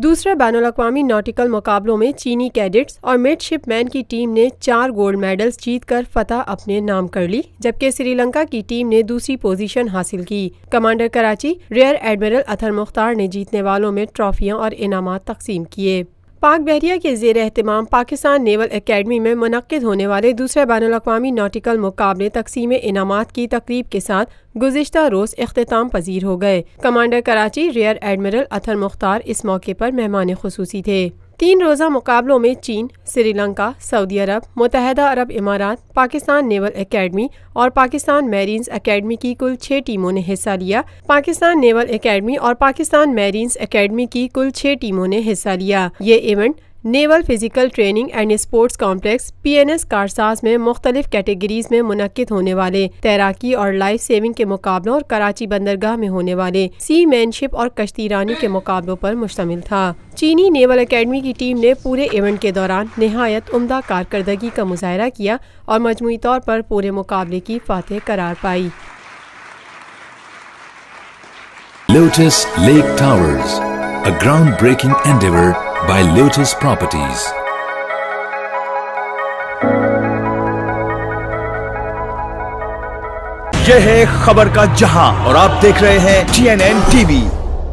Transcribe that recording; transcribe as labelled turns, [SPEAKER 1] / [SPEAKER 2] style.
[SPEAKER 1] دوسرے بین الاقوامی ناٹیکل مقابلوں میں چینی کیڈٹس اور مڈشپ مین کی ٹیم نے 4 گولڈ میڈلز جیت کر فتح اپنے نام کر لی، جبکہ سری لنکا کی ٹیم نے دوسری پوزیشن حاصل کی۔ کمانڈر کراچی رئیر ایڈمرل اطہر مختار نے جیتنے والوں میں ٹرافیاں اور انعامات تقسیم کیے۔ پاک بحریہ کے زیر اہتمام پاکستان نیول اکیڈمی میں منعقد ہونے والے دوسرے بین الاقوامی ناٹیکل مقابلے تقسیم انعامات کی تقریب کے ساتھ گزشتہ روز اختتام پذیر ہو گئے۔ کمانڈر کراچی رئیر ایڈمرل اطہر مختار اس موقع پر مہمان خصوصی تھے۔ 3 روزہ مقابلوں میں چین، سری لنکا، سعودی عرب، متحدہ عرب امارات، پاکستان نیول اکیڈمی اور پاکستان میرینز اکیڈمی کی کل 6 ٹیموں نے حصہ لیا۔ پاکستان نیول اکیڈمی اور پاکستان میرینز اکیڈمی کی کل 6 ٹیموں نے حصہ لیا۔ یہ event naval physical training and sports complex PNS کارساز میں مختلف کیٹیگریز میں منعقد ہونے والے تیراکی اور لائف سیونگ کے مقابلوں اور کراچی بندرگاہ میں ہونے والے سی مین شپ اور کشتی رانی کے مقابلوں پر مشتمل تھا۔ چینی نیول اکیڈمی کی ٹیم نے پورے ایونٹ کے دوران نہایت عمدہ کارکردگی کا مظاہرہ کیا اور مجموعی طور پر پورے مقابلے کی فاتح قرار پائی۔
[SPEAKER 2] Lotus lake towers, a groundbreaking endeavor by Lotus Properties.
[SPEAKER 3] یہ ہے خبر کا جہاں اور آپ دیکھ رہے ہیں TNN TV۔